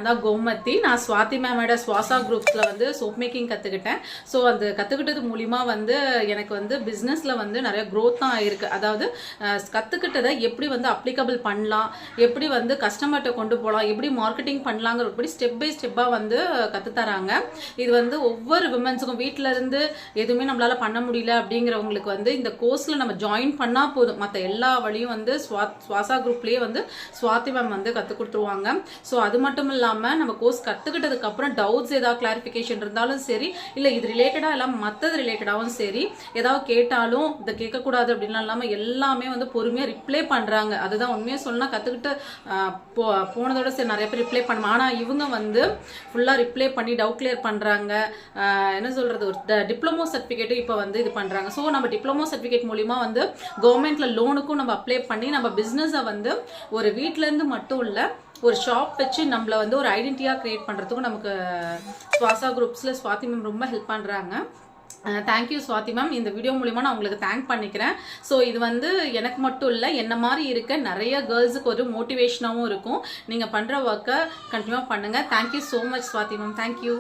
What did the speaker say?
நான் கோமதி. நான் ஸ்வாதி மேமோட ஸ்வாசா குரூப்ஸ்ல வந்து சோப் மேக்கிங் கத்துக்கிட்டேன். ஸோ அந்த கத்துக்கிட்டது மூலியமா வந்து எனக்கு வந்து பிஸ்னஸ்ல வந்து நிறைய க்ரோத் தான் ஆயிருக்கு. அதாவது கத்துக்கிட்டதை எப்படி வந்து அப்ளிகபிள் பண்ணலாம், எப்படி வந்து கஸ்டமர்கிட்ட கொண்டு போகலாம், எப்படி மார்க்கெட்டிங் பண்ணலாங்கிறபடி ஸ்டெப் பை ஸ்டெப்பாக வந்து கற்றுத்தராங்க. இது வந்து ஒவ்வொரு விமன்ஸுக்கும் வீட்டில இருந்து எதுவுமே நம்மளால பண்ண முடியல அப்படிங்கிறவங்களுக்கு வந்து இந்த கோர்ஸ்ல நம்ம ஜாயின் பண்ணா போதும், மற்ற எல்லா வழியும் வந்து ஸ்வாசா குரூப்லயே வந்து ஸ்வாதி மேம் வந்து கற்றுக் கொடுத்துருவாங்க. ஸோ அது மட்டும் இல்லாமல் நம்ம கோர்ஸ் கற்றுக்கிட்டதுக்கு அப்புறம் டவுட்ஸ் ஏதாவது கிளாரிஃபிகேஷன் இருந்தாலும் சரி, இல்லை இது ரிலேட்டடாக இல்லாமல் மற்றது ரிலேட்டடாகவும் சரி, ஏதாவது கேட்டாலும் இதை கேட்கக்கூடாது அப்படின்லாம் இல்லாமல் எல்லாமே வந்து பொறுமையாக ரிப்ளை பண்ணுறாங்க. அதுதான் உண்மையாக சொன்னால் கற்றுக்கிட்டு போனதோட சரி நிறைய பேர் ரிப்ளை பண்ணுவாங்க. ஆனால் இவங்க வந்து ஃபுல்லாக ரிப்ளை பண்ணி டவுட் கிளியர் பண்ணுறாங்க. என்ன சொல்கிறது, ஒரு டிப்ளமோ சர்டிஃபிகேட்டும் இப்போ வந்து இது பண்ணுறாங்க. ஸோ நம்ம டிப்ளமோ சர்டிஃபிகேட் மூலிமா வந்து கவர்மெண்ட்ல லோனுக்கும் நம்ம அப்ளை பண்ணி நம்ம பிஸ்னஸை வந்து ஒரு வீட்டிலேருந்து மட்டும் இல்லை ஒரு ஷாப் வச்சு நம்மளை வந்து ஒரு ஐடென்டிட்டியாக கிரியேட் பண்ணுறதுக்கும் நமக்கு ஸ்வாசா குரூப்ஸில் ஸ்வாதி மேம் ரொம்ப ஹெல்ப் பண்ணுறாங்க. Thank you Swathi ma'am. இந்த வீடியோ மூலிமா நான் உங்களுக்கு தேங்க் பண்ணிக்கிறேன். ஸோ இது வந்து எனக்கு மட்டும் இல்லை, என்ன மாதிரி இருக்க நிறைய கேர்ள்ஸுக்கு ஒரு மோட்டிவேஷனாகவும் இருக்கும். நீங்கள் பண்ணுற ஒர்க்கை கண்டினியூவாக பண்ணுங்கள். Thank you so much Swathi ma'am. Thank you.